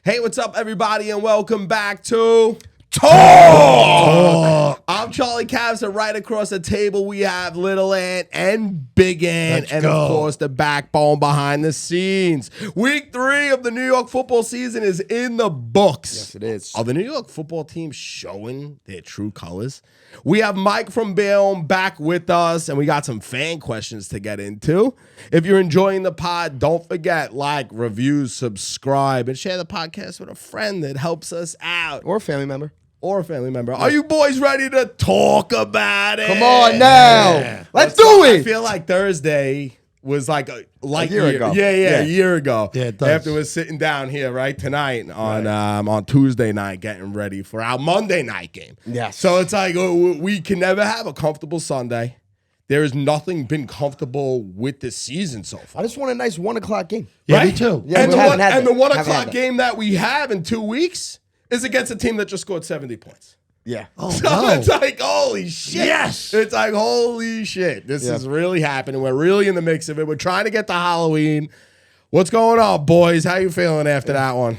Hey, what's up, everybody, and welcome back to Talk. I'm Charlie Cavs, and right across the table we have Little Ant and Big Ant, and of course the backbone behind the scenes. Week 3 of the New York football season is in the books. Yes, it is. Are the New York football team showing their true colors? We have Mike from Bayonne back with us, and we got some fan questions to get into. If you're enjoying the pod, don't forget, like, review, subscribe, and share the podcast with a friend that helps us out. Or a family member. Are you boys ready to talk about it? Come on now. Yeah. Let's do it. I feel like Thursday was like a year ago. Yeah, a year ago. Yeah, it does. After we're sitting down here, right, tonight on Tuesday night getting ready for our Monday night game. Yes. So it's like we can never have a comfortable Sunday. There has nothing been comfortable with this season so far. I just want a nice 1 o'clock game. Yeah, right? me too. Yeah, and we haven't had the that. 1 Haven't had o'clock that. game that we have in 2 weeks is against a team that just scored 70 points. Yeah. Oh, So no. it's like, holy shit. Yes. It's like, holy shit. This is really happening. We're really in the mix of it. We're trying to get to Halloween. What's going on, boys? How you feeling after that one?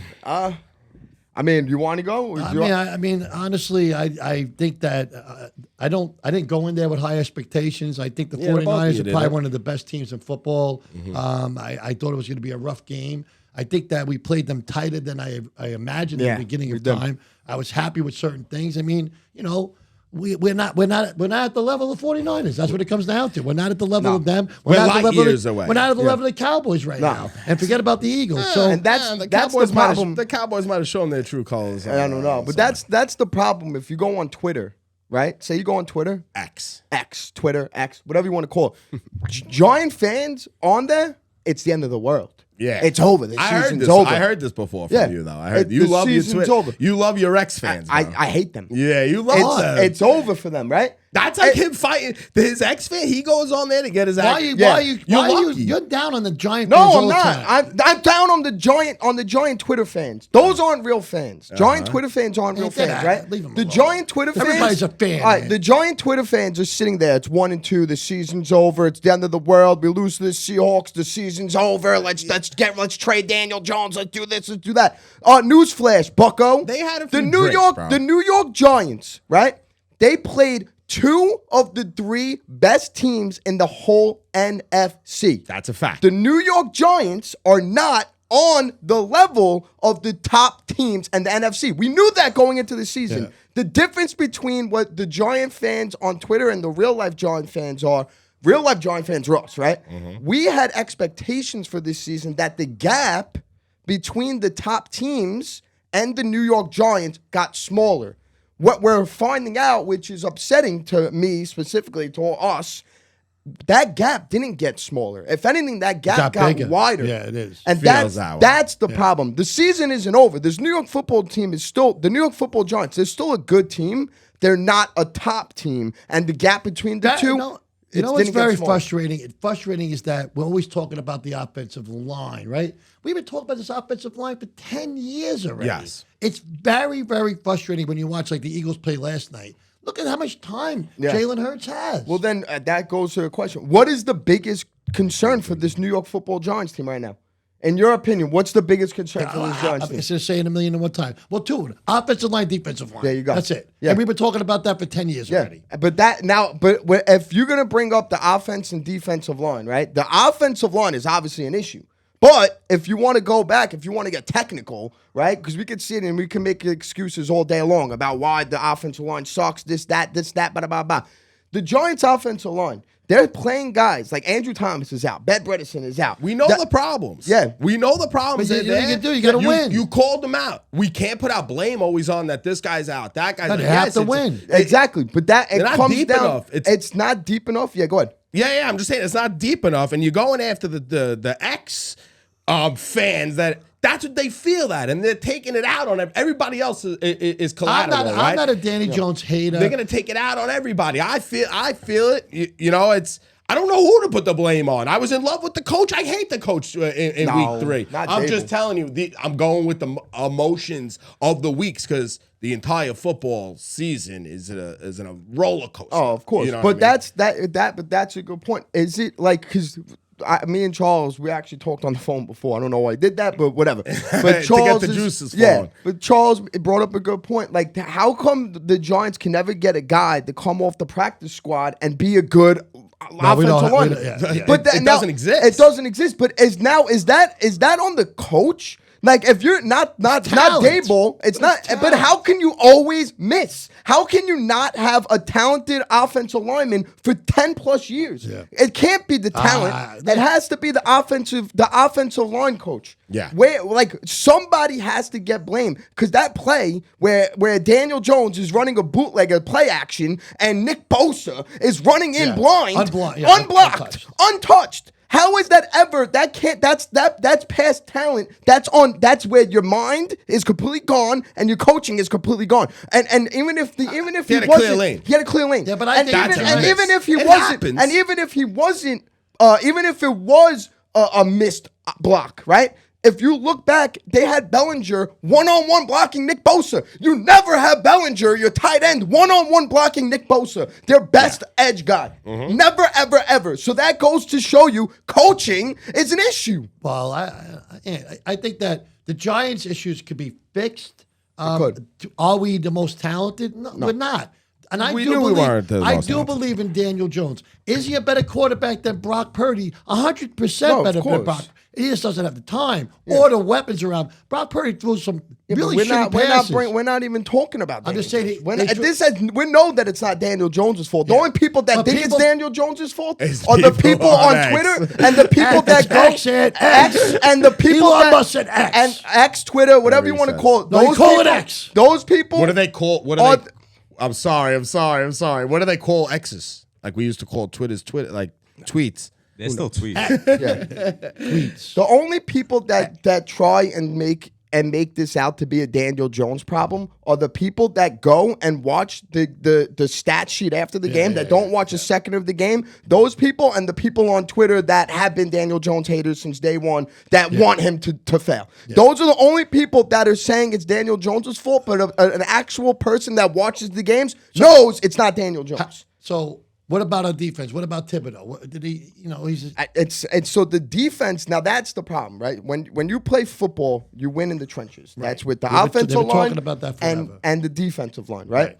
I mean, you want to go? I mean, honestly, I think that I didn't go in there with high expectations. I think the Yeah, both of 49ers you are did probably it. one of the best teams in football. I thought it was going to be a rough game. I think that we played them tighter than I imagined at the beginning of time. I was happy with certain things. I mean, you know, we're not at the level of the 49ers. That's what it comes down to. We're not at the level of them. We're not at light the level years of, away. We're not at the level of the Cowboys right now. And forget about the Eagles. and that's the the Cowboys might problem. the Cowboys might have shown their true colors. I don't know. But that's the problem if you go on Twitter, right? Say you go on Twitter, X. Twitter, X, whatever you want to call it. Giant fans on there, it's the end of the world. Yeah. It's over. The I heard season's this. over. I heard this before from you, though. I heard you The love your season's Twitter. over. You love your X fans. I bro. hate them. Yeah, you love them. It's over for them, right? That's like him fighting his ex fan. He goes on there to get his. Why are you? Yeah. Why are you? You're Why are you? lucky. You're down on the Giant. No, fans all I'm the not. time. I'm down on the giant Twitter fans. Those aren't real fans. Giant Twitter fans aren't real get fans, out. right? Leave 'em The alone. giant Twitter fans. Everybody's a fan, All right, man. the giant Twitter fans are sitting there. It's 1 and 2. The season's over. It's the end of the world. We lose to the Seahawks. The season's over. Let's trade Daniel Jones. Let's do this. Let's do that. Newsflash, Bucko. They had a the few New drinks, York bro. the New York Giants, right? They played 2 of the 3 best teams in the whole NFC. That's a fact. The New York Giants are not on the level of the top teams in the NFC. We knew that going into the season. Yeah. The difference between what the Giant fans on Twitter and the real life Giant fans are, real life Giant fans are us, right? We had expectations for this season that the gap between the top teams and the New York Giants got smaller. What we're finding out, which is upsetting to me specifically, to us, that gap didn't get smaller. If anything, that gap got bigger. wider. Yeah, it is. And Feels that way. that's the problem. The season isn't over. This New York football team is still, the New York football Giants, they're still a good team. They're not a top team. And the gap between the two, You know it what's didn't get very smaller. frustrating? Frustrating is that we're always talking about the offensive line, right? We've been talking about this offensive line for 10 years already. Yes. It's very, very frustrating when you watch like the Eagles play last night. Look at how much time Yeah. Jalen Hurts has. Well, then that goes to the question. What is the biggest concern for this New York football Giants team right now? In your opinion, what's the biggest concern for this Giants I'm team? just saying a million and one time. Well, 2. Offensive line, defensive line. There you go. That's it. Yeah. And we've been talking about that for 10 years already. But if you're gonna bring up the offense and defensive line, right? The offensive line is obviously an issue. But if you want to go back, if you want to get technical, right? Because we could see it and we can make excuses all day long about why the offensive line sucks, this, that, blah, blah, blah. The Giants' offensive line, they're playing guys like Andrew Thomas is out, Ben Bredesen is out. We know the problems. Yeah. We know the problems. But you- They're you there. can do, you gotta win. You called them out. We can't put our blame always on that this guy's out, that guy's No, out. they have to win. Exactly. But that it They're not comes deep down. enough. It's not deep enough. Yeah, go ahead. Yeah, I'm just saying it's not deep enough, and you're going after the ex fans that's what they feel that, and they're taking it out on everybody else is collateral. I'm not a Danny Jones hater. They're gonna take it out on everybody. I feel it. You know, it's. I don't know who to put the blame on. I was in love with the coach. I hate the coach in No, week 3. not I'm Dable. just telling you. I'm going with the emotions of the weeks because the entire football season is in a roller coaster. Oh, of course. You know but what I mean? that's a good point. Is it like because me and Charles, we actually talked on the phone before. I don't know why I did that, but whatever. But To Charles get the juices yeah. flowing. But Charles brought up a good point. Like, how come the Giants can never get a guy to come off the practice squad and be a good offensive lineman? But it doesn't exist. It doesn't exist. But is that on the coach? Like, if you're not Daboll, it's not. But how can you always miss? How can you not have a talented offensive lineman for 10 plus years? Yeah. It can't be the talent. It has to be the offensive line coach. Yeah. Where somebody has to get blamed, because that play where Daniel Jones is running a bootlegger play action and Nick Bosa is running in blind, unblocked, untouched. How is that ever? That's past talent. That's where your mind is completely gone and your coaching is completely gone. And even if he had a clear lane. He had a clear lane. Yeah, but even if it was a missed block, right? If you look back, they had Bellinger one-on-one blocking Nick Bosa. You never have Bellinger, your tight end, one-on-one blocking Nick Bosa, their best edge guy. Mm-hmm. Never, ever, ever. So that goes to show you coaching is an issue. Well, I think that the Giants' issues could be fixed. Are we the most talented? No. We're not. And I do believe in Daniel Jones. Is he a better quarterback than Brock Purdy? 100% better than Brock. He just doesn't have the time or the weapons around. Brock Purdy threw some really shitty passes. We're not even talking about that. I'm just saying. We know that it's not Daniel Jones' fault. The only people that think it's Daniel Jones' fault are the people on Twitter and the people that go X and the people that X and X Twitter, whatever you want to call it. Those call it X. Those people. What do they call? I'm sorry. What do they call X's? Like we used to call Twitter's like tweets. They're still tweets. Tweets. The only people that try and make this out to be a Daniel Jones problem are the people that go and watch the stat sheet after the game that don't watch a second of the game. Those people and the people on Twitter that have been Daniel Jones haters since day one that want him to fail. Yeah. Those are the only people that are saying it's Daniel Jones' fault, but an actual person that watches the games knows it's not Daniel Jones. So what about our defense? What about Thibodeau? Did he? He's. It's so the defense. Now that's the problem, right? When you play football, you win in the trenches. Right. That's with the offensive line about that and the defensive line, right?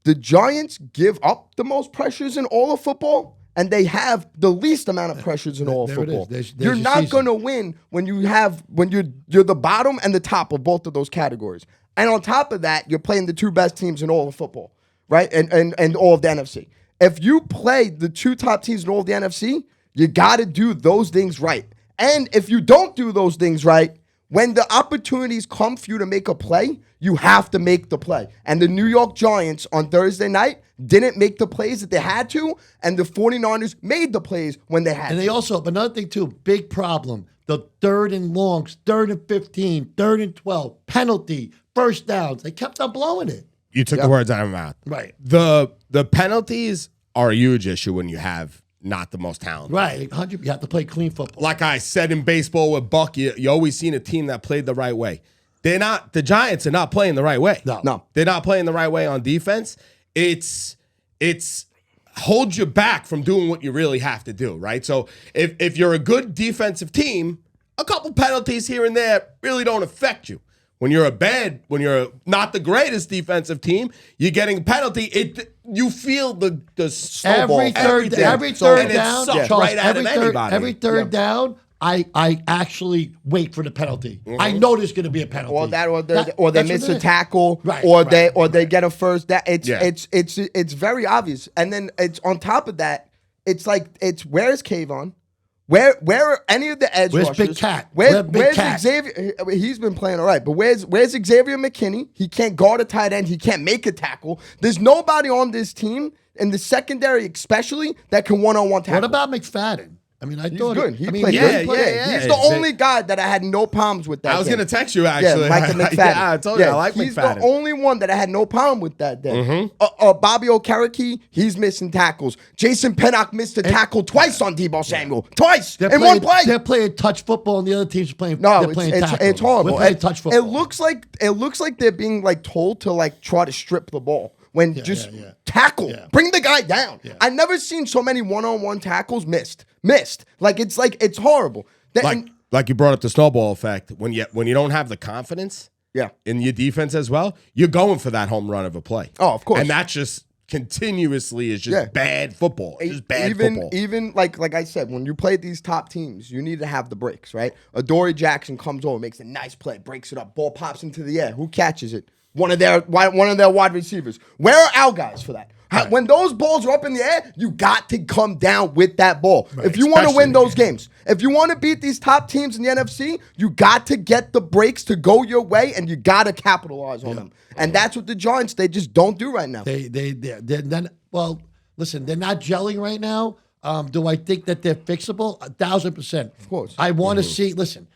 The Giants give up the most pressures in all of football, and they have the least amount of pressures in all of football. You're not going to win when you're the bottom and the top of both of those categories. And on top of that, you're playing the two best teams in all of football, right? And all of the NFC. If you play the two top teams in all of the NFC, you got to do those things right. And if you don't do those things right, when the opportunities come for you to make a play, you have to make the play. And the New York Giants on Thursday night didn't make the plays that they had to, and the 49ers made the plays when they had to. And they also, but another thing too, big problem, the 3rd and longs, 3rd and 15, 3rd and 12, penalty, first downs. They kept on blowing it. You took the words out of my mouth. Right. The penalties are a huge issue when you have not the most talent. Right. You have to play clean football. Like I said in baseball with Buck, you always seen a team that played the right way. The Giants are not playing the right way. No. They're not playing the right way on defense. It's holds you back from doing what you really have to do, right? So if you're a good defensive team, a couple penalties here and there really don't affect you. When you're not the greatest defensive team, you're getting a penalty. You feel the snowball. Every third down, Charles, right out of anybody. Every third down, I actually wait for the penalty. Mm-hmm. I know there's going to be a penalty. Or they miss a tackle, or they get a first down. It's very obvious. And then it's on top of that, it's where's Kayvon? Where are any of the edge rushers? Big Cat? Where's Xavier? He's been playing all right, but where's Xavier McKinney? He can't guard a tight end. He can't make a tackle. There's nobody on this team, in the secondary especially, that can one-on-one tackle. What about McFadden? I mean, he's good. He played good. He's the only guy that I had no problems with that I was day. going to text you, actually. Yeah, Michael McFadden. I told you, I like he's McFadden. He's the only one that I had no problem with that day. Mm-hmm. Bobby Okereke, he's missing tackles. Jason Pinnock missed a tackle twice on Deebo Samuel. Twice in one play. They're playing touch football, and the other team's playing tackle. It's horrible. We're playing touch football. It looks like they're being told to try to strip the ball. When tackle. Yeah. Bring the guy down. Yeah. I've never seen so many one-on-one tackles missed. missed. It's horrible. Like you brought up the snowball effect. When you don't have the confidence in your defense as well, you're going for that home run of a play. Oh, of course. And that just continuously is just bad football. It's just bad football. Even like I said, when you play these top teams, you need to have the breaks, right? Adoree Jackson comes over, makes a nice play, breaks it up, ball pops into the air. Who catches it? One of their wide receivers. Where are our guys for that? Right. When those balls are up in the air, you got to come down with that ball. Right. If you want to win those games, if you want to beat these top teams in the NFC, you got to get the breaks to go your way, and you got to capitalize on them. And that's what the Giants, they just don't do right now. Well, listen, they're not gelling right now. Do I think that they're fixable? 1,000%. Of course. I want to see, listen,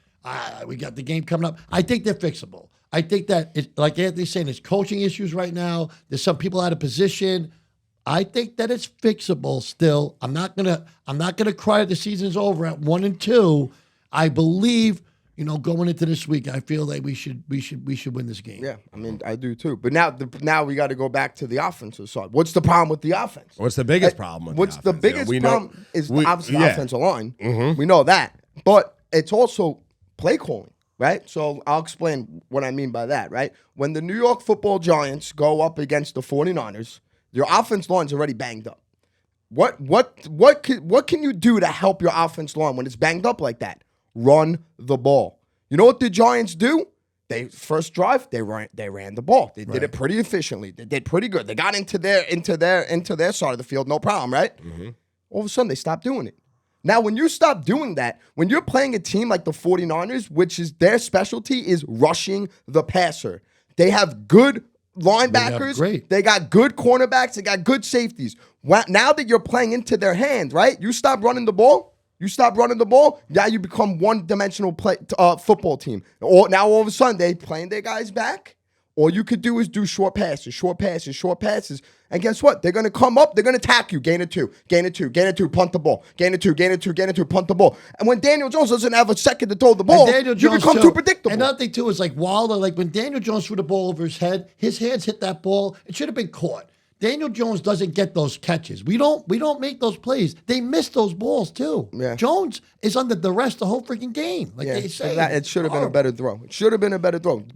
we got the game coming up. I think they're fixable. I think that, like Anthony's saying, there's coaching issues right now. There's some people out of position. I think that it's fixable still. I'm not gonna cry that the season's over at 1-2. I believe, going into this week, I feel like we should win this game. Yeah, I mean, I do too. But now we got to go back to the offensive side. What's the problem with the offense? What's the biggest problem with the biggest problem is obviously the offensive line. Mm-hmm. We know that. But it's also play calling, right? So I'll explain what I mean by that, right? When the New York Football Giants go up against the 49ers, your offense line's already banged up. What can you do to help your offense line when it's banged up like that? Run the ball. You know what the Giants do? They first drive, they ran the ball. They did it pretty efficiently. They did pretty good. They got into their side of the field, no problem, right? Mm-hmm. All of a sudden they stopped doing it. Now, when you stop doing that, when you're playing a team like the 49ers, which is their specialty is rushing the passer, they have good linebackers, they got good cornerbacks, they got good safeties. Now that you're playing into their hands, right? You stop running the ball. Now you become one-dimensional football team. Now all of a sudden they playing their guys back. All you could do is do short passes. And guess what? They're going to come up. They're going to attack you. Gain of two, punt the ball. Gain of two, punt the ball. And when Daniel Jones doesn't have a second to throw the ball, you become too predictable. Another thing, too, is like Wilder, like when Daniel Jones threw the ball over his head, his hands hit that ball. It should have been caught. Daniel Jones doesn't get those catches. We don't make those plays. They miss those balls too. Yeah. Jones is under duress the whole freaking game. Like they say, it should have been a better throw.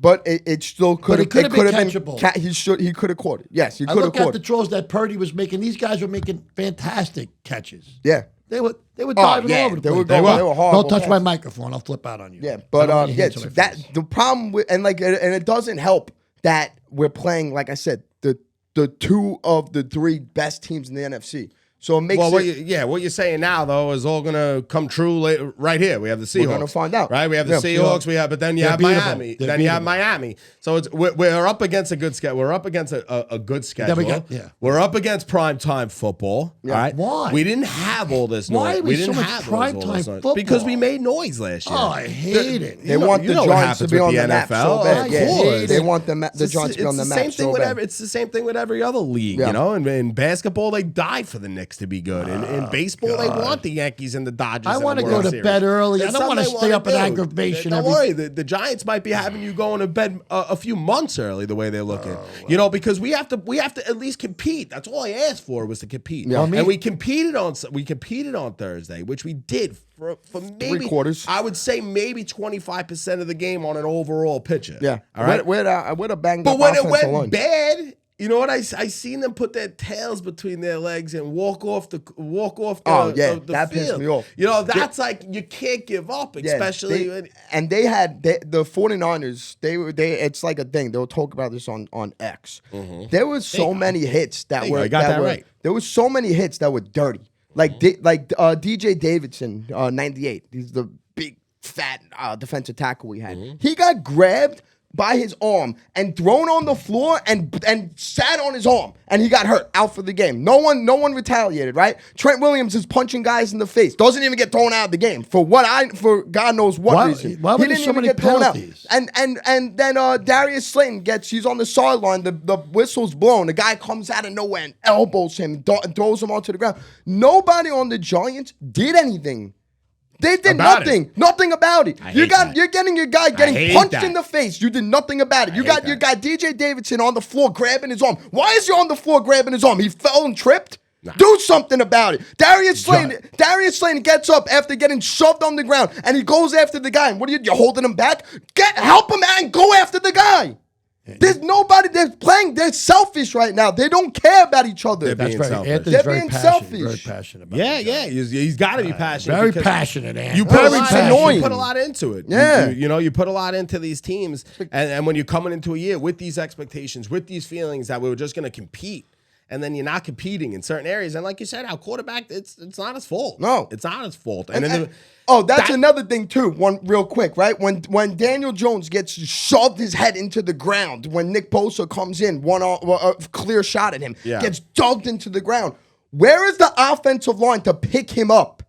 But it still could have been catchable. He could have caught it. Yes, he could have caught it. I look at the throws that Purdy was making. These guys were making fantastic catches. Yeah. They were diving all over the place. They were horrible. Don't touch my microphone. I'll flip out on you. Yeah, but the problem with and it doesn't help that we're playing, like I said, the two of the three best teams in the NFC. So it makes what you're saying now, though, is all going to come true right here. We have the Seahawks. We're going to find out. Right? We have the Seahawks. But then you have Miami. You have Miami. So we're up against a good schedule. We're up against a good schedule. We're up against primetime football. Yeah. All right? Why? We didn't have all this noise. Why are we so much primetime football? Because we made noise last year. Oh, I hate it. They want the Giants to be on the map so bad. They want the Giants to be on the map so bad. It's the same thing with every other league. In basketball, they die for the Knicks to be good. In baseball, they want the Yankees and the Dodgers. I want to go to bed early. I don't want to stay up in aggravation. Don't worry. The Giants might be having you going to bed a few months early the way they're looking. Because we have to at least compete. That's all I asked for was to compete. Yeah. And we competed on Thursday, which we did for maybe 3/4. I would say maybe 25% of the game on an overall pitcher. Yeah. All right. With a banged but up when it offensive went line. bad. You know what? I seen them put their tails between their legs and walk off the that field. Pissed me off. That's like you can't give up, especially. The 49ers. They it's like a thing. They'll talk about this on X. Mm-hmm. There was so many hits that were. Right. There was so many hits that were dirty. Like DJ Davidson, 98. He's the big fat defensive tackle we had. Mm-hmm. He got grabbed by his arm and thrown on the floor and sat on his arm, and he got hurt, out for the game. No one retaliated, right? Trent Williams is punching guys in the face, doesn't even get thrown out of the game for God knows what reason. Why were there so many penalties? And then Darius Slayton he's on the sideline, the whistle's blown, the guy comes out of nowhere and elbows him and throws him onto the ground. Nobody on the Giants did anything. They did nothing about it. You're getting your guy getting punched in the face. You did nothing about it. You got DJ Davidson on the floor grabbing his arm. Why is he on the floor grabbing his arm? He fell and tripped. Do something about it. Darius Slayton gets up after getting shoved on the ground, and he goes after the guy. And what are you holding him back? Help him out and go after the guy. There's nobody. They're selfish right now. They don't care about each other. They're being selfish. Anthony's very selfish. Very passionate about it. Yeah. He's got to be passionate. Very passionate, Anthony. You put annoying. You put a lot into it. Yeah. You put a lot into these teams. And when you're coming into a year with these expectations, with these feelings that we were just going to compete, and then you're not competing in certain areas. And like you said, our quarterback, it's not his fault. No. It's not his fault. That's another thing too. One real quick, right? When Daniel Jones gets shoved his head into the ground, when Nick Bosa comes in, a clear shot at him, gets dug into the ground. Where is the offensive line to pick him up?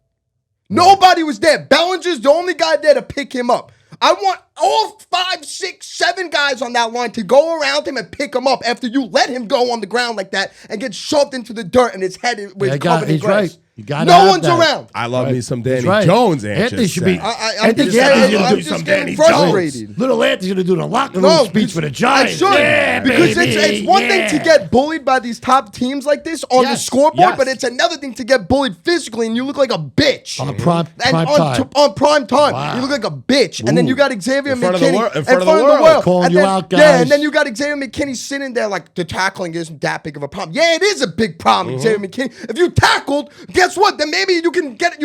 Nobody was there. Bellinger's the only guy there to pick him up. I want all 5, 6, 7 guys on that line to go around him and pick him up after you let him go on the ground like that and get shoved into the dirt and his head was covered in grass. Right. You got no one's around. I love me some Danny Jones. Anthony should be. I'm just getting frustrated. Little Anthony's going to do the locker room speech for the Giants. Because it's one thing to get bullied by these top teams like this on the scoreboard, but it's another thing to get bullied physically and you look like a bitch. On prime time. On prime time. Wow. You look like a bitch. And then you got Xavier McKinney in front of the world. Calling you out, guys. Yeah, and then you got Xavier McKinney sitting there like the tackling isn't that big of a problem. Yeah, it is a big problem, Xavier McKinney. If you tackled, guess what? Then maybe you can get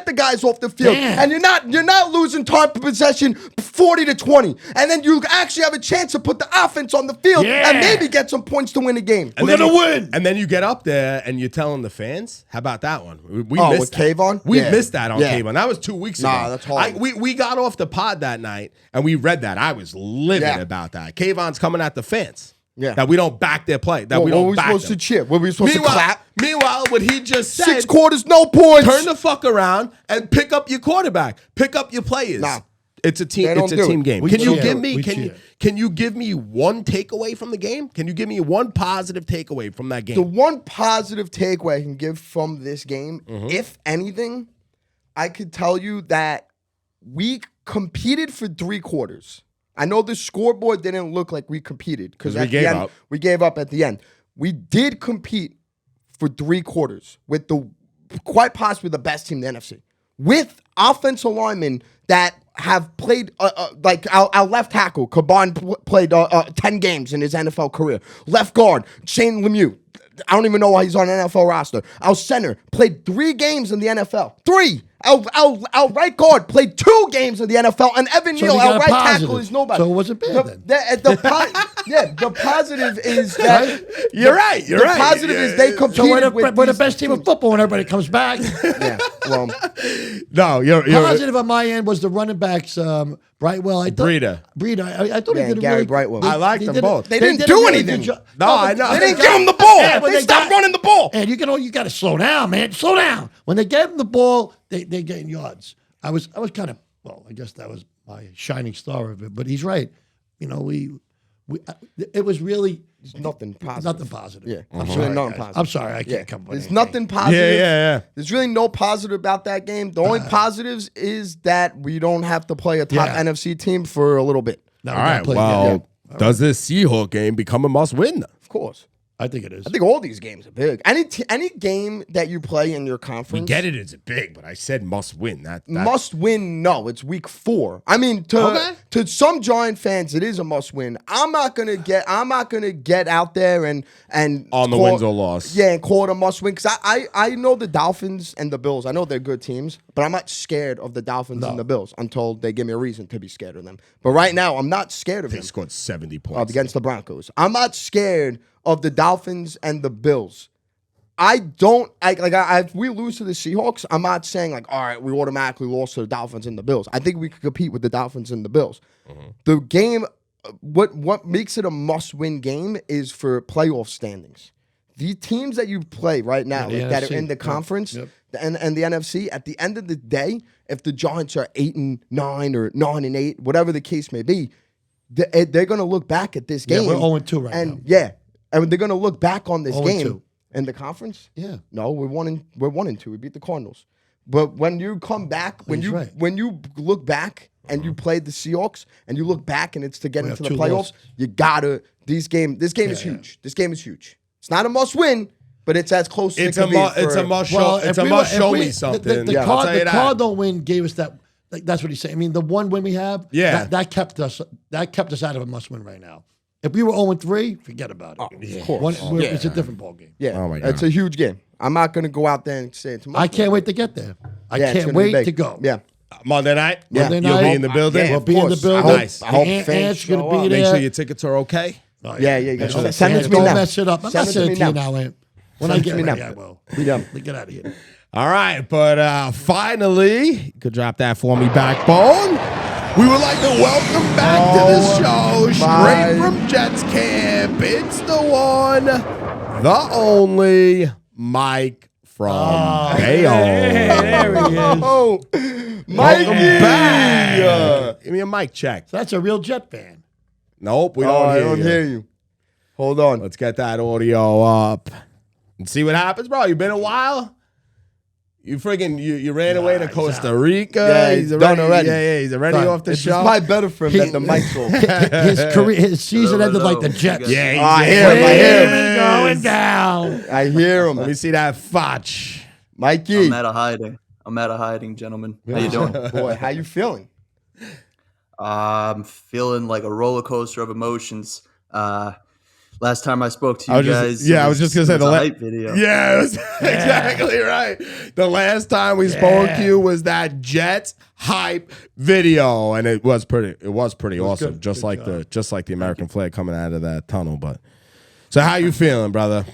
the guys off the field, and you're not losing time per possession 40-20, and then you actually have a chance to put the offense on the field and maybe get some points to win the game. We're gonna win. And then you get up there and you're telling the fans, how about that one? We missed with Kayvon? We missed that on Kayvon. That was 2 weeks ago. Nah, that's hard. We got off the pod that night and we read that. I was livid about that. Kayvon's coming at the fans. Yeah. That we don't back their play. That what we don't were we back supposed them. to cheer? Were we supposed to clap? Meanwhile, what he just said, 6 quarters, no points. Turn the fuck around and pick up your quarterback. Pick up your players. Nah. It's a team. It's a team game. Can you give me one takeaway from the game? Can you give me one positive takeaway from that game? The one positive takeaway I can give from this game, if anything, I could tell you that we competed for 3 quarters. I know the scoreboard didn't look like we competed because we gave up at the end. We did compete for 3 quarters with quite possibly the best team in the NFC, with offensive linemen that have played like our left tackle, Caban played 10 games in his NFL career. Left guard, Shane Lemieux. I don't even know why he's on an NFL roster. Our center played 3 games in the NFL. 3. Our right guard played 2 games in the NFL, and Evan Neal, our right tackle, is nobody. So it wasn't bad then. The positive is that You're right. The positive is they competed with we're the best team of football when everybody comes back. Yeah, well, no, you're positive on my end was the running backs. Brightwell, Breida. I thought he did Gary really, Brightwell. I liked them both. They didn't do anything. I know. They didn't give him the ball. They stopped running the ball. And you got to slow down, man. Slow down. When they gave him the ball, they gained yards. I was kind of, I guess that was my shining star of it. But he's right. You know, it was really nothing positive. Nothing positive. Yeah, I'm sorry, sorry, nothing guys. positive. I'm sorry, I can't come up with There's anything. nothing positive. Yeah. There's really no positive about that game. The only positives is that we don't have to play a top NFC team for a little bit. No, all right. Well, does this Seahawks game become a must-win? Of course. I think it is. I think all these games are big. Any game that you play in your conference, we get it. It's big, but I said must win. That must win. No, it's week 4. I mean, to some Giant fans, it is a must win. I'm not gonna get out there and on the wins or loss. Yeah, and call it a must win because I know the Dolphins and the Bills. I know they're good teams, but I'm not scared of the Dolphins and the Bills until they give me a reason to be scared of them. But right now, I'm not scared of them. They scored 70 points against the Broncos. I'm not scared of the Dolphins and the Bills. If we lose to the Seahawks, I'm not saying like, all right, we automatically lost to the Dolphins and the Bills. I think we could compete with the Dolphins and the Bills. The game, what makes it a must-win game is for playoff standings. The teams that you play right now that are in the conference and the NFC, at the end of the day, if the Giants are 8-9 or 9-8, whatever the case may be, they're going to look back at this game. Yeah, we're 0-2 right now. Yeah. And they're gonna look back on this 0-2. game in the conference. Yeah. No, we're 1-2. We beat the Cardinals. But when you come back, when you look back and you play the Seahawks and you look back and it's to get into the playoffs, you gotta. This game is huge. This game is huge. It's not a must win, but it's as close as It's it a can be. it's a must show. Well, It's if a we must were- show if me we- something. The I'll tell you the that. car don't win gave us that. Like, that's what he's saying. I mean, the one win we have, Yeah. that kept us out of a must win right now. If we were 0-3, forget about it. Of course. It's a different ball game. Yeah, Oh my it's God. a huge game. I'm not going to go out there and say it's. I can't wait to get there. I Yeah, it's can't gonna be wait big. to go. Yeah. Monday night. Monday You'll night. be in the building. Yeah, We'll of be in the course. building. Nice. I hope Aunt's fans going to show be up. there. Make sure your tickets are okay. Oh, Yeah, you got Don't- send it to me Don't now. mess it up. I'm not Send it to sending me it to you now. now, Aunt. When I Send it get to me ready, now. I will. Yeah. Get out of here. All right, but finally, you could drop that for me, Backbone. We would like to welcome back to the show, straight from Jets camp. It's the one, the only Mike from Bayonne. There he is. Oh, Welcome Mikey! back. Give me a mic check. That's a real Jet fan. Nope, we Oh, don't I hear don't you. hear you. Hold on. Let's get that audio up and see what happens, bro. You been a while? You freaking you ran away to he's Costa Rica. Yeah, he's done already. Yeah, he's already Done. off the It's show. just probably better for him than the mic's off. His career, his season Hello, ended like the hello. Jets. Yeah, he's I hear him. I hear him. Going down. I hear Let me him. see that fotch. Mikey. I'm out of hiding, gentlemen. How you doing? Boy, how you feeling? I'm feeling like a roller coaster of emotions. Last time I spoke to I you was just- guys, yeah, I was just gonna say the the la- hype video. Yeah, that's exactly right. The last time we spoke to you was that Jets hype video, and it was pretty awesome. good. Just Good like job. the American flag coming out of that tunnel. But so, how you feeling, brother?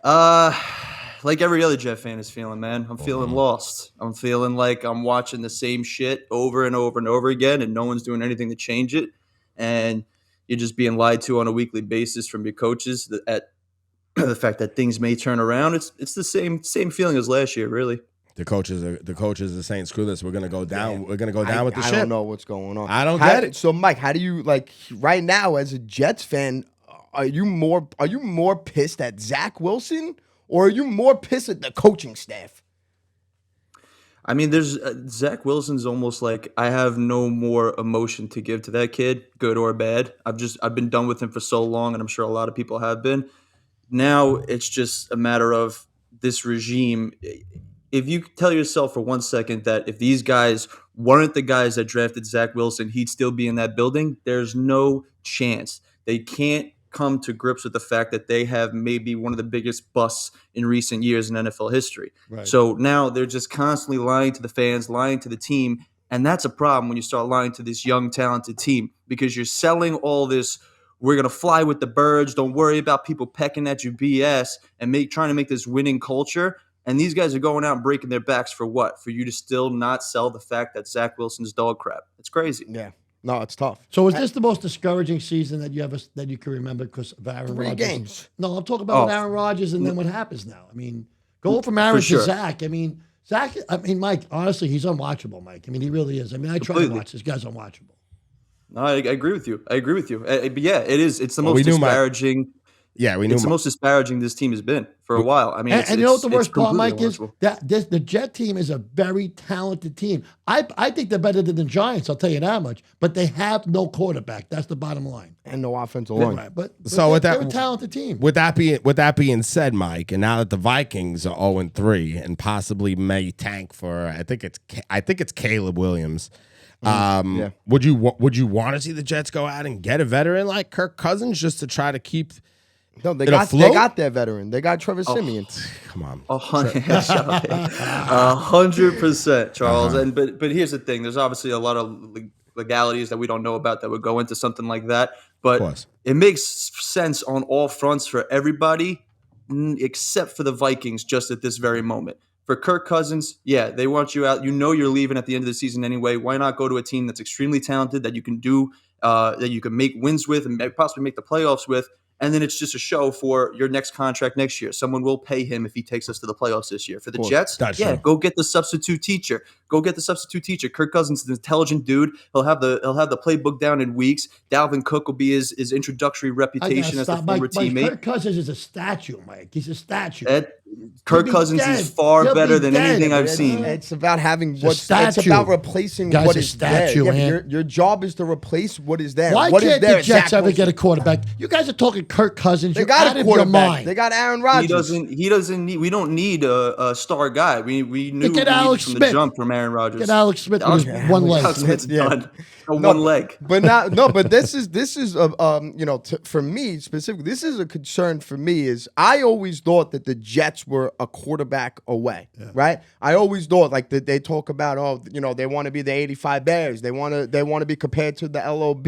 Like every other Jet fan is feeling, man. I'm feeling lost. I'm feeling like I'm watching the same shit over and over and over again, and no one's doing anything to change it. And you're just being lied to on a weekly basis from your coaches at the fact that things may turn around. It's the same feeling as last year, really. The coaches are saying, "Screw this. We're gonna go down. We're gonna go down with the I ship." don't know what's going on. I don't get it. So, Mike, how do you like right now as a Jets fan? Are you more pissed at Zach Wilson, or are you more pissed at the coaching staff? I mean, there's Zach Wilson's almost like I have no more emotion to give to that kid, good or bad. I've been done with him for so long, and I'm sure a lot of people have been. Now it's just a matter of this regime. If you tell yourself for 1 second that if these guys weren't the guys that drafted Zach Wilson, he'd still be in that building, there's no chance. They can't come to grips with the fact that they have maybe one of the biggest busts in recent years in NFL history. Right. So now they're just constantly lying to the fans, lying to the team, and that's a problem when you start lying to this young, talented team because you're selling all this, we're going to fly with the birds, don't worry about people pecking at you BS, and trying to make this winning culture. And these guys are going out and breaking their backs for what? For you to still not sell the fact that Zach Wilson's dog crap. It's crazy. Yeah, no, it's tough. So is this the most discouraging season that you can remember because of Aaron 3 Rodgers? games. No, I'm talking about Oh. Aaron Rodgers and then what happens now. I mean, going from Aaron sure. to Zach. I mean, Mike, honestly, he's unwatchable, Mike. I mean, he really is. I mean, I try to Completely. watch this guy's unwatchable. No, I agree with you. But yeah, it is. It's the Well, most we knew my- disparaging. Yeah, we knew. It's the most disparaging this team has been for a while. I mean, And you know what the worst part, completely Mike, is? unwatchable. The Jet team is a very talented team. I think they're better than the Giants, I'll tell you that much. But they have no quarterback. That's the bottom line. And no offensive line. Right. But So with they're that- a talented team. With that being said, Mike, and now that the Vikings are 0-3 and possibly may tank for, I think it's Caleb Williams. Yeah. Would you want to see the Jets go out and get a veteran like Kirk Cousins just to try to keep? No, they It'll got float? their veteran. They got Trevor Siemian. Come on. 100%, Charles. And but here's the thing: there's obviously a lot of legalities that we don't know about that would go into something like that. But course. it makes sense on all fronts for everybody, except for the Vikings. Just at this very moment, for Kirk Cousins, yeah, they want you out. You know you're leaving at the end of the season anyway. Why not go to a team that's extremely talented that you can do, that you can make wins with, and possibly make the playoffs with? And then it's just a show for your next contract next year. Someone will pay him if he takes us to the playoffs this year. For the Jets, That's yeah, true. go get the substitute teacher. Kirk Cousins is an intelligent dude. He'll have the playbook down in weeks. Dalvin Cook will be his introductory I gotta reputation as the stop. former Mike, teammate. Kirk Cousins is a statue, Mike. He's a statue. Kirk Cousins is far better than anything I've seen. It's about having It's about replacing Guy's what a is statue, there. man. Your job is to replace what is there. Why what can't is there the Jets Zach ever Wilson? get a quarterback? You guys are talking Kirk Cousins. They You're got out a of your quarterback. mind. They got Aaron Rodgers. He doesn't need. We don't need a star guy. We knew we Get needed Alex from the Smith. jump from Aaron Rodgers. Get Alex Smith with his one leg. Alex Smith's Yeah. done. One leg. But this is for me specifically, this is a concern for me. Is I always thought that the Jets were a quarterback away, right? I always thought like that they talk about they want to be the 85 Bears, they want to be compared to the LOB,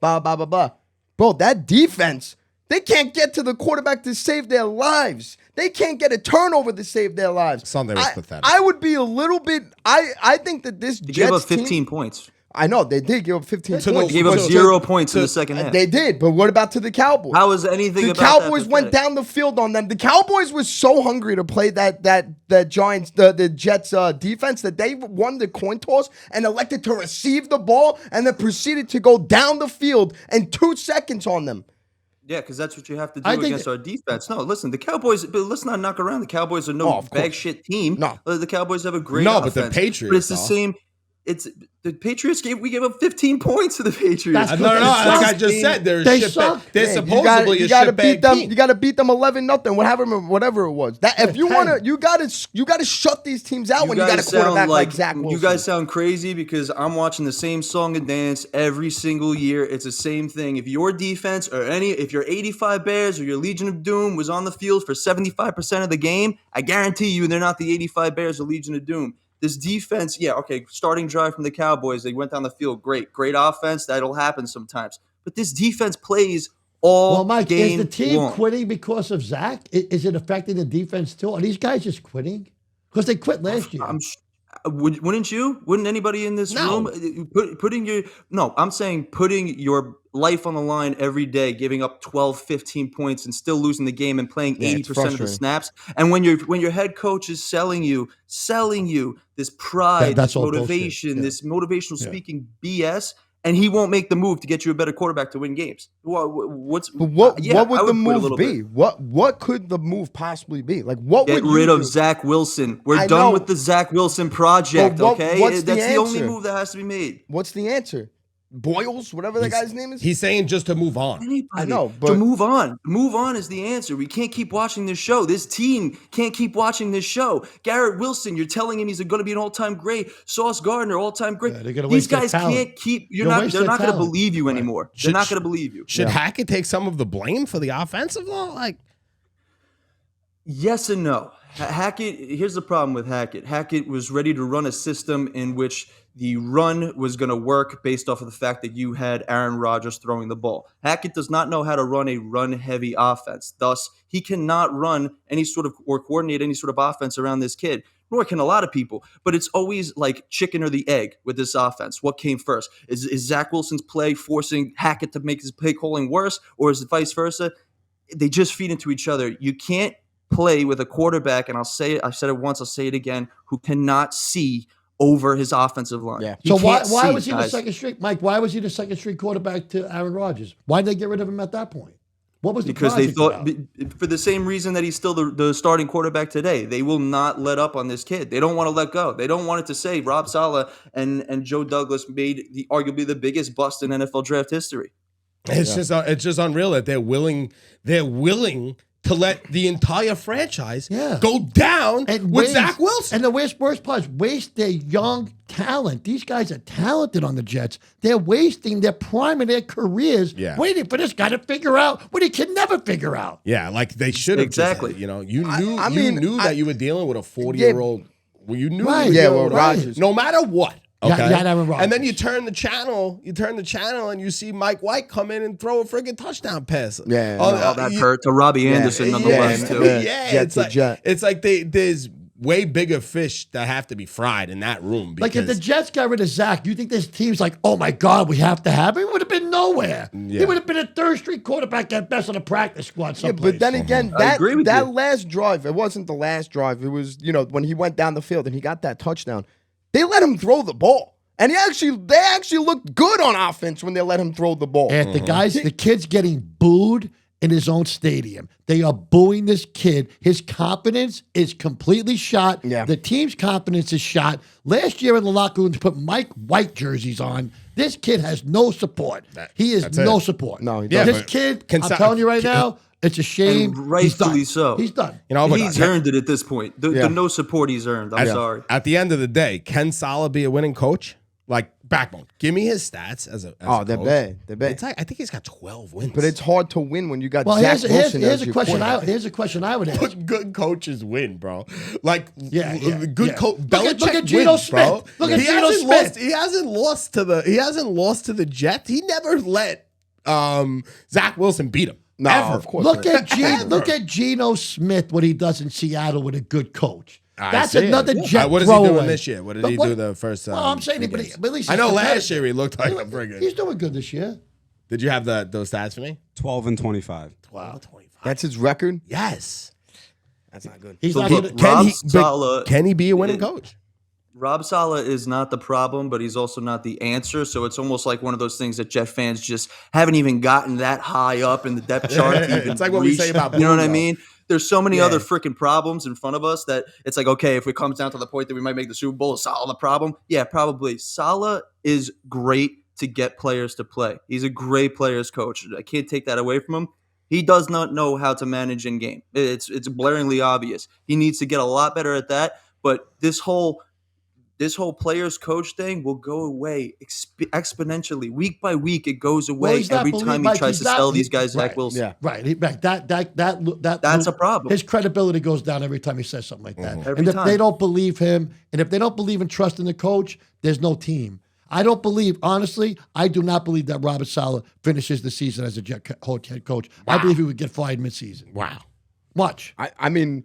blah blah blah blah. Bro, that defense, they can't get to the quarterback to save their lives. They can't get a turnover to save their lives. Something was pathetic. I would be a little bit. I think that this He Jets gave up 15 team, points. I know they did give up 15 points. He gave up but 0 points in the second half. They did, but what about to the Cowboys? How is anything the about Cowboys that went pathetic? down the field on them. The Cowboys were so hungry to play that Giants, the Jets defense that they won the coin toss and elected to receive the ball and then proceeded to go down the field in 2 seconds on them. Yeah, because that's what you have to do against our defense. No, listen, the Cowboys, but let's not knock around. The Cowboys are no bag shit team. No. The Cowboys have a great No, offense. but the Patriots, But it's the same. It's the Patriots we gave up 15 points to the Patriots. That's No, They like I suck. just said, they're They shit suck. They're Yeah, supposedly you gotta a beat shit them. team. You got to beat them 11-0, whatever it was. That if you Ten. want to, you got to shut these teams out when you got a guys quarterback sound like Zach Wilson. You guys sound crazy because I'm watching the same song and dance every single year. It's the same thing. If your defense if your 85 Bears or your Legion of Doom was on the field for 75% of the game, I guarantee you they're not the 85 Bears or Legion of Doom. This defense, starting drive from the Cowboys, they went down the field. Great offense. That'll happen sometimes. But this defense plays all Well, Mike, game is the team long. quitting because of Zach? Is it affecting the defense too? Are these guys just quitting? Because they quit last year. Wouldn't you? Wouldn't anybody in this room putting your life on the line every day, giving up 12, 15 points and still losing the game and playing 80% of the snaps? And when your head coach is selling you this pride, That's this all motivation, bullshit. this motivational speaking BS, and he won't make the move to get you a better quarterback to win games. What would the move be? What could the move possibly be? Like what Get would rid you of do? Zach Wilson. We're I done know. with the Zach Wilson project, But okay? what's the That's the only answer? move that has to be made. What's the answer? Boyles, whatever that guy's name is. He's saying just to move on. I know, to but move on. Move on is the answer. We can't keep watching this show. This team can't keep watching this show. Garrett Wilson, you're telling him he's going to be an all-time great. Sauce Gardner, all-time great. Yeah, they're gonna These waste their guys talent. can't keep. They'll waste They're their not going to talent. believe you anymore. Should- They're not going to believe you. Should Hackett take some of the blame for the offensive law? Like, Yes and no. Hackett, here's the problem with Hackett. Hackett was ready to run a system in which the run was going to work based off of the fact that you had Aaron Rodgers throwing the ball. Hackett does not know how to run a run-heavy offense. Thus, he cannot run any sort of or coordinate any sort of offense around this kid, nor can a lot of people. But it's always like chicken or the egg with this offense. What came first? Is Zach Wilson's play forcing Hackett to make his play calling worse, or is it vice versa? They just feed into each other. You can't play with a quarterback, and I've said it once, I'll say it again, who cannot see over his offensive line. Yeah. He So why can't see, was he the guys. second string? Mike, why was he the second string quarterback to Aaron Rodgers? Why did they get rid of him at that point? What was the Because they project thought, about? for the same reason that he's still the starting quarterback today, they will not let up on this kid. They don't want to let go. They don't want it to say Rob Saleh and Joe Douglas made arguably the biggest bust in NFL draft history. it's just unreal that they're willing to let the entire franchise go down with waste- Zach Wilson. And the worst part is waste their young talent. These guys are talented on the Jets. They're wasting their prime of their careers waiting for this guy to figure out what he can never figure out. Yeah, like they should have. Exactly. You knew that you were dealing with a 40-year-old. Well, you knew. Right, you were yeah, dealing well, with Rodgers. No matter what. Yeah, Okay. yeah, Aaron Rodgers. And then you turn the channel, and you see Mike White come in and throw a friggin' touchdown pass. Yeah, That hurt to Robbie Anderson nonetheless, too. It's like there's way bigger fish that have to be fried in that room. Like if the Jets got rid of Zach, you think this team's like, oh my God, we have to have him? He would have been nowhere. He would have been a third string quarterback at best on the practice squad someplace. but then again, I agree with that you. last drive, it wasn't the last drive. It was, when he went down the field and he got that touchdown, they let him throw the ball. And they actually looked good on offense when they let him throw the ball. And the kids getting booed in his own stadium. They are booing this kid. His confidence is completely shot. Yeah. The team's confidence is shot. Last year in the locker room, to put Mike White jerseys on, this kid has no support. He is no support. No, he This doesn't. kid, I'm telling you right now, it's a shame. And rightfully so. He's done. You know, but He's earned it at this point. The no support he's earned. I'm sorry. At the end of the day, can Saleh be a winning coach? Like, backbone. Give me his stats as a They're coach. bad. They're bad. It's like, I think he's got 12 wins. But it's hard to win when you got Well, Zach here's Wilson as a your question. quarterback. Here's a question I would ask. But good coaches win, bro. Like, good yeah. coach. Look Belichick at Geno wins, bro. Smith. Look at Geno hasn't Smith. lost. He hasn't lost to the Jets. He never let Zach Wilson beat him. No, ever. of course Look not. at Geno Smith, what he does in Seattle with a good coach. I That's see it. another Jet What is he throwaway. doing this year? What did he do the first? Well, I'm saying, three but games? at least I know he's last competitive. year he looked like a friggin'. He's doing good this year. Did you have those stats for me? 12 and 25. Wow, 25. That's his record? Yes. That's not good. He's So not look, gonna- Can he be a winning coach? Rob Saleh is not the problem, but he's also not the answer. So it's almost like one of those things that Jet fans just haven't even gotten that high up in the depth chart. To even It's like what we reach. say about you know what I Bruno. mean? There's so many other freaking problems in front of us that it's like, okay, if it comes down to the point that we might make the Super Bowl, is Saleh the problem? Yeah, probably. Saleh is great to get players to play. He's a great players coach. I can't take that away from him. He does not know how to manage in game. It's blaringly obvious. He needs to get a lot better at that. But this whole players coach thing will go away exponentially. Week by week, it goes away he's not every believe- time he Mike, tries he's to not- sell these he- guys Zach right, Wilson. Yeah. Right. That's That's a problem. His credibility goes down every time he says something like that. Every And if time. they don't believe him, and if they don't believe in trusting the coach, there's no team. I don't believe, honestly, I do not believe that Robert Saleh finishes the season as a Jet head coach. I believe he would get fired midseason. Wow. Much. I mean,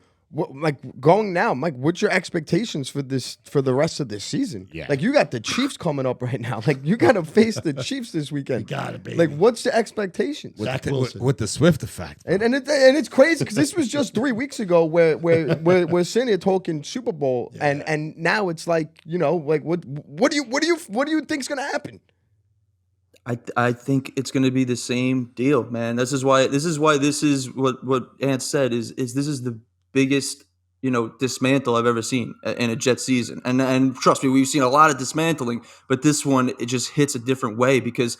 going now, Mike, what's your expectations for the rest of this season? Yeah. Like, you got the Chiefs coming up right now. Like, you got to face the Chiefs this weekend. You gotta, baby. Like, what's the expectations? Zach Wilson. With the Swift effect. And it's crazy because this was just 3 weeks ago where we're sitting here talking Super Bowl, and now it's like, like what do you think's gonna happen? I think it's going to be the same deal, man. This is why this is what Ant said is this is the biggest dismantle I've ever seen in a Jet season. And trust me, we've seen a lot of dismantling, but this one, it just hits a different way because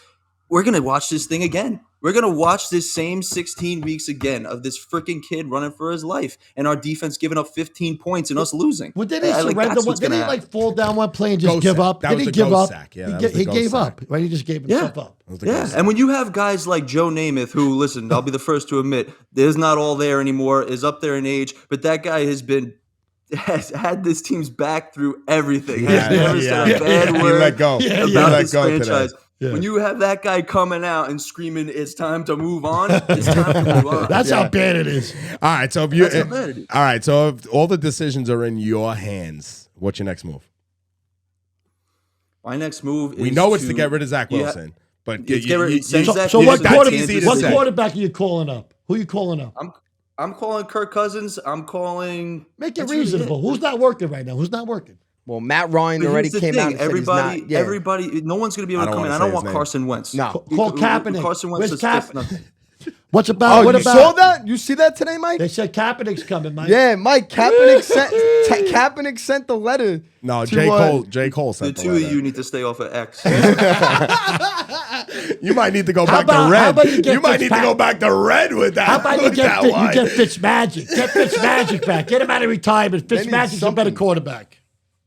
we're going to watch this thing again. We're going to watch this same 16 weeks again of this freaking kid running for his life and our defense giving up 15 points and us losing. Well, did he surrender? that's what's Did he gonna happen. fall down one play and just Ghost give sack. up? That Did was he the give ghost up? sack. Yeah, that was the He ghost gave sack. up, right? He just gave himself up. Yeah, and when you have guys like Joe Namath, who, listen, I'll be the first to admit, is not all there anymore, is up there in age, but that guy has had this team's back through everything. Has never said a bad He word let go. Yeah, about he let this go today. franchise. Yeah. When you have that guy coming out and screaming, "It's time to move on," it's time to move on. That's how bad it is. All right, so if That's how bad it is. all right, so if all the decisions are in your hands, what's your next move? My next move is We know it's to get rid of Zach Yeah. Wilson, but It's get rid- send Zach So Wilson what, back to Kansas City what to say. quarterback are you calling up? Who are you calling up? I'm calling Kirk Cousins. I'm calling. Make it that's really reasonable. Who's not working right now? Who's not working? Well, Matt Ryan But already here's the came out thing. and said Everybody, he's not. Yeah. everybody, no one's going to be able I to don't come in. wanna I say don't his want name. Carson Wentz. No. Call Kaepernick. Carson Wentz Where's is Kaepernick? nothing. What's about? Oh, what you about? saw that? You see that today, Mike? They said Kaepernick's coming, Mike. Yeah, Mike. Kaepernick sent the letter. No, to, J. Cole The sent two letter. of you need to stay off of X. You might need to go How back about- to how red. about you get You might need to Fitzpatrick? go back to red with that. How about you with that one. get Fitzmagic? Get Fitzmagic back. Get him out of retirement. They need Fitzmagic's a better something. quarterback.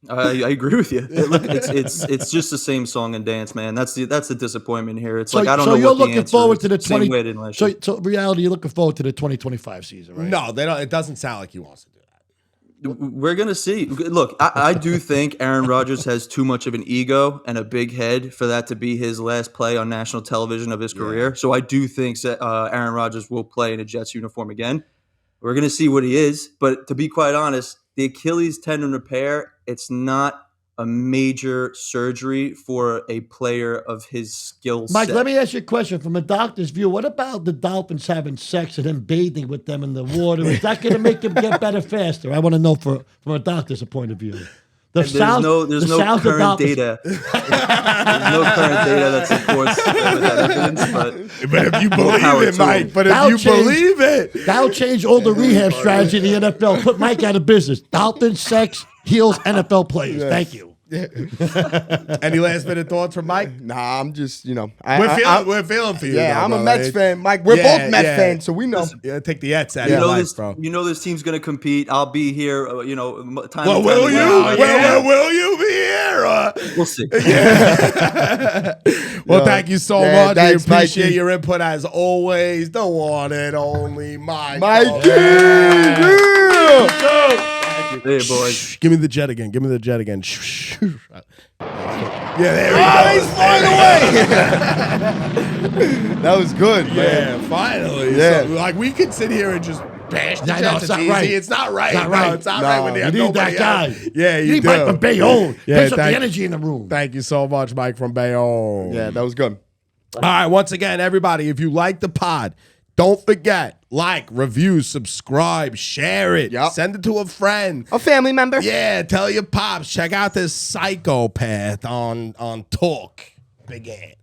I agree with you. Look, it's just the same song and dance, man. That's the disappointment here. It's like I don't know you're what the looking answer forward is. to the Same 20. way I did last So, year. so reality, you're looking forward to the 2025 season, right? No, they don't. It doesn't sound like he wants to do that. We're gonna see. Look, I do think Aaron Rodgers has too much of an ego and a big head for that to be his last play on national television of his career. So I do think that Aaron Rodgers will play in a Jets uniform again. We're gonna see what he is, but to be quite honest, the Achilles tendon repair, it's not a major surgery for a player of his skill set. Mike, let me ask you a question. From a doctor's view, what about the Dolphins having sex and him bathing with them in the water? Is that going to make him get better faster? I want to know from a doctor's point of view. There's no current data. There's no current data that supports that evidence, but if you believe it, Mike, believe it. That'll change all the rehab strategy in the NFL. Put Mike out of business. Dolphins, sex, heals NFL players. Yes. Thank you. Any last minute thoughts from Mike? Nah, I'm just, We're feeling for you. Yeah, though, I'm a brother. Mets fan. Mike, we're both Mets fans, so we know. Take the Ets out of your life, bro. You know this team's gonna compete. I'll be here. Time. Well, will you? Will you be here? We'll see. Well, thank you so much. Thanks, We appreciate Mikey. your input as always. The one and only Mike. Mikey! Hey, boys. Give me the jet again. Yeah, there we go. He's flying away. That was good, man. Yeah, finally. Yeah. So, like, we could sit here and just bash the I know, Jets. it's not easy. right. It's not right. It's not No, right. it's not right when they have You need nobody that guy. else. Yeah, you need do. Mike from Bayonne. Yeah, Brings up the energy in the room. Thank you so much, Mike from Bayonne. Yeah, that was good. All right, once again, everybody, if you like the pod, don't forget, like, review, subscribe, share it. Yep. Send it to a friend. A family member. Yeah, tell your pops. Check out this psychopath on Talk. Big Ant.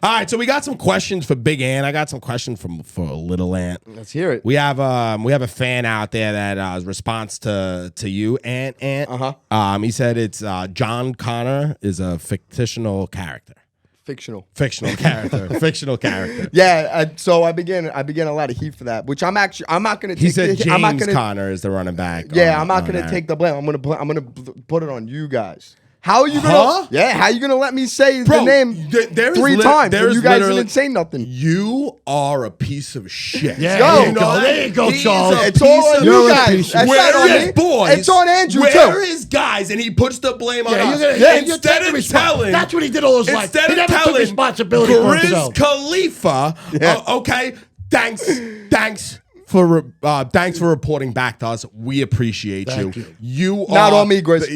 All right, so we got some questions for Big Ant. I got some questions for Little Ant. Let's hear it. We have a fan out there that responds to you, Ant. Uh-huh. He said it's John Connor is a fictional character. Fictional character. Yeah, so I began a lot of heat for that, which I'm not going to take. He said I'm not James gonna, Connor is the running back. Yeah, I'm not going to take the blame. I'm going to put it on you guys. How are you gonna? Yeah, how are you gonna let me say the name three times and you guys didn't say nothing? You are a piece of shit. Yeah, Yo, there you go, He's Charles. a It's all on You're you a guys. piece of That's shit. not on me. Boys, It's on Andrew where too. is guys? And he puts the blame on Yeah, us. you're Instead of telling, that's what he did all his life. instead He of never took telling responsibility for Grizz himself. Khalifa, okay, thanks for reporting back to us. We appreciate Thank you. you. You Not are on me, Grizz.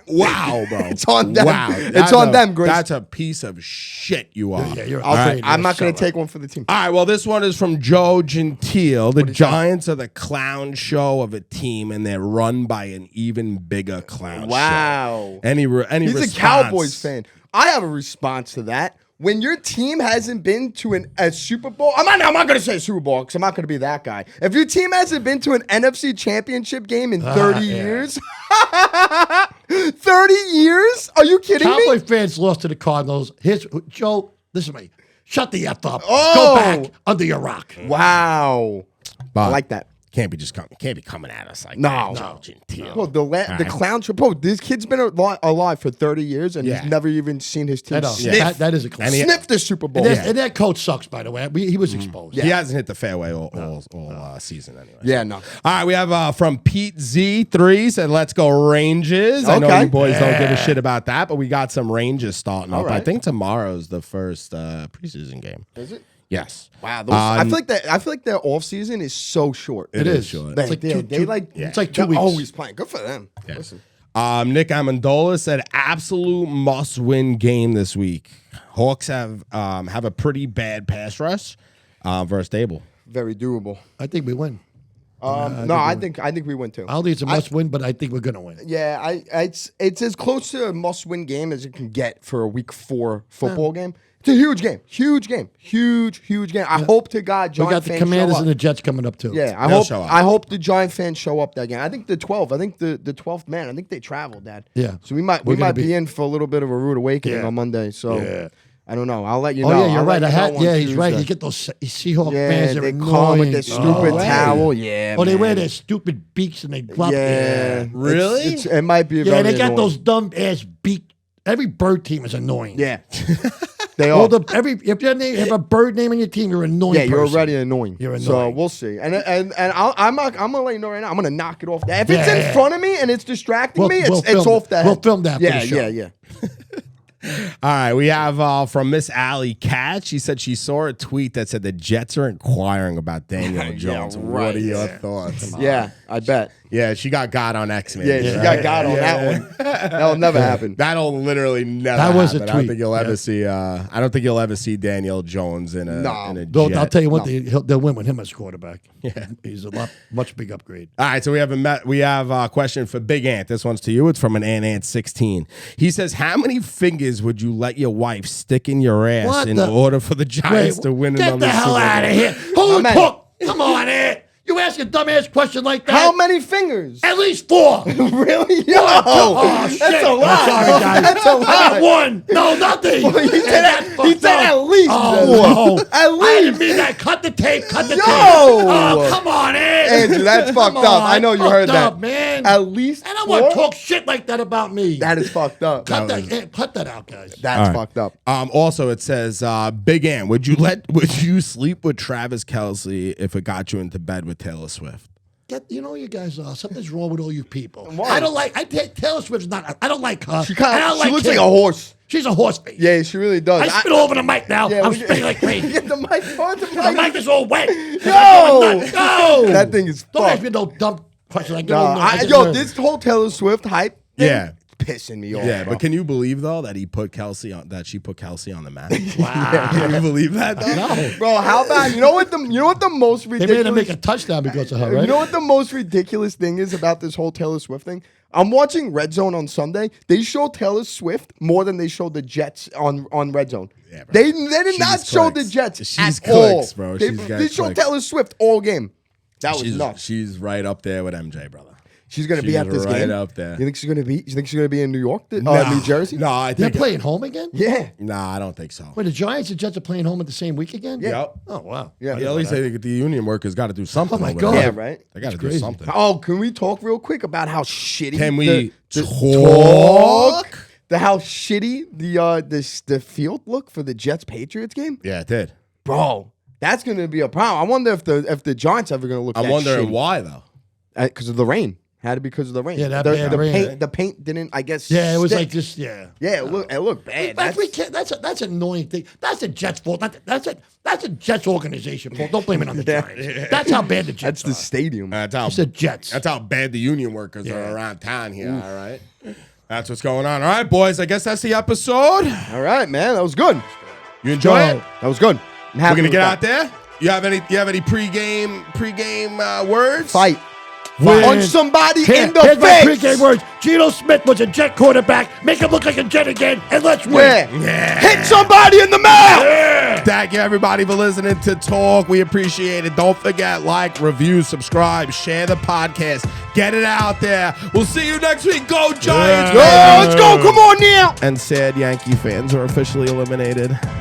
Wow, bro. It's on them. Wow, It's on them, Grizz. That's a piece of shit. You are. Yeah, you're All right. I'm not going to take one for the team. All right, well, this one is from Joe Gentile. The Giants are the clown show of a team, and they're run by an even bigger clown Wow. show. Any He's response? a Cowboys fan. I have a response to that. When your team hasn't been to a Super Bowl, I'm not going to say Super Bowl because I'm not going to be that guy. If your team hasn't been to an NFC Championship game in 30 years, 30 years? Are you kidding me? Cowboy fans lost to the Cardinals. Joe, listen to me. Shut the F up. Oh. Go back under your rock. Wow. I like that. Can't be coming at us like No. that. Joe Gentile. Bro, the clown show. Bro, this kid's been alive for 30 years and he's never even seen his team I know. sniff, That is a clown. sniff the Super Bowl. And that coach sucks, by the way. He was exposed. He hasn't hit the fairway all season anyway. Yeah, no. All right, we have from Pete Z3 said, "Let's go Rangers." I know Okay. you boys don't give a shit about that, but we got some Rangers starting up. I right. think tomorrow's the first preseason game. Is it? Yes. Wow, I feel like their off season is so short. It is short. It's like It's like 2 they're weeks. always playing. Good for them. Yeah. Listen. Nick Amendola said, "Absolute must-win game this week. Hawks have a pretty bad pass rush versus Dable." Very doable. I think we win. I think we win too. I don't think it's a must win, but I think we're going to win. Yeah, it's as close to a must-win game as it can get for a Week 4 football game. It's a huge game. Huge game. I hope to God We Giant got the fans Commanders show up. and the Jets coming up too. Yeah, They'll show up. I hope the Giant fans show up that game. I think the 12. I think the 12th man. I think they traveled, Dad. Yeah. So we might be in for a little bit of a rude awakening Yeah. on Monday. So Yeah. I don't know. I'll let you Oh, know. yeah, you're I'll right. let you know on He's right. Tuesday. You get those Seahawks Yeah, fans. They're they annoying. come with their stupid Oh, towel. Yeah, Or they man. wear their stupid beaks and they glove. Yeah. Really? It might be Yeah, very they got annoying. those dumb ass beak. Every bird team is annoying. Yeah. They are. If you have a bird name in your team, you're an annoying. Yeah, you're person. already annoying. You're So annoying. we'll see. And I'm gonna let you know right now. I'm gonna knock it off. If it's Yeah. in front of me and it's distracting me, We'll it's film off it. that. We'll film that for Yeah, the show. yeah. All right, we have from Miss Allie Cat. She said she saw a tweet that said the Jets are inquiring about Daniel Jones. right. What are your thoughts? Yeah, I bet. Yeah, she got on X-Men. Yeah, she got on that one. That'll never happen. That'll literally never That was a happen. I don't tweet. think you'll ever see. I don't think you'll ever see Daniel Jones in a Though, Jet. I'll tell you what, they'll win with him as quarterback. Yeah, he's a much big upgrade. All right, so we have a question for Big Ant. This one's to you. It's from an Ant16. He says, "How many fingers would you let your wife stick in your ass in order for the Giants to win another Super Bowl?" Get the hell out of here! Who took? Come on, Ant. You ask a dumbass question like that. How many fingers? At least 4. Really? Yo, Oh, shit. that's a lot. Sorry, guys. That's a lot. I got 1. No, nothing. He said at least. Oh, At I didn't least. mean that. Cut the tape. Cut the Yo. tape. Oh, come on, Ant. Andrew, that's Come fucked up. on, I know you fucked heard that. up, man. At least And I 4? want to talk shit like that about me. That is fucked up. cut that out, guys. That's fucked up. Also, it says, Big Ant, would you sleep with Travis Kelce if it got you into bed with Taylor Swift? You guys, something's wrong with all you people. Why? Taylor Swift's not, I don't like her. She him. looks like a horse. She's a horse face. Yeah, she really does. I spit all over the mic now. Yeah, I'm spitting like crazy. Get the mic. The mic is all wet. Yo! Go! That thing is Don't ask fucked. me no dumb questions. Like, This whole Taylor Swift hype thing, Yeah. pissing me off. Yeah, bro. but can you believe though that she put Kelsey on the map? Wow. Can you believe that? Though? No. Bro, how about you know what the most They ridiculous? made him make a touchdown because of her, right? You know what the most ridiculous thing is about this whole Taylor Swift thing? I'm watching Red Zone on Sunday. They show Taylor Swift more than they show the Jets on Red Zone. Yeah, bro. They did not show the Jets She's at clicks, all. bro. They showed Taylor Swift all game. That was nuts. She's right up there with MJ, brother. She's gonna be at this right game. up there. You think she's gonna be in New York? New Jersey? No, I They're think playing home again? Yeah. Nah, I don't think so. Wait, the Giants and Jets are playing home at the same week again? Yeah. Yep. Oh, wow. Yeah. At least I think the union workers got to do something. Oh, my over God. there. Yeah, right. They got to do crazy. something. Oh, can we talk real quick about how shitty? Can we the talk? how shitty the field looked for the Jets Patriots game, Yeah, it did. bro. That's gonna be a problem. I wonder if the Giants ever gonna look. I'm that wondering shitty. why though. Because of the rain. Had to be because of the rain. Yeah, that the, bad the rain. paint. The paint didn't. I guess. Yeah, it was stick. like just, yeah. Yeah, it looked bad. That's an annoying thing. That's the Jets' fault. That's a Jets organization fault. Don't blame it on the Giants. That's how bad the Jets That's the stadium. That's how It's the Jets. That's how bad the union workers Yeah. are around town here. All right. That's what's going on. All right, boys. I guess that's the episode. All right, man. That was good. You enjoy it? That was good. I'm happy We're gonna with get that. out there. You have any pregame words? Fight. Win. Punch somebody in the Here's my face. pregame words. Geno Smith was a Jet quarterback. Make him look like a Jet again, and let's win. Yeah. Hit somebody in the mouth. Thank you, everybody, for listening to Talk. We appreciate it. Don't forget, like, review, subscribe, share the podcast. Get it out there. We'll see you next week. Go Giants. Let's go. Come on now. And sad Yankee fans are officially eliminated.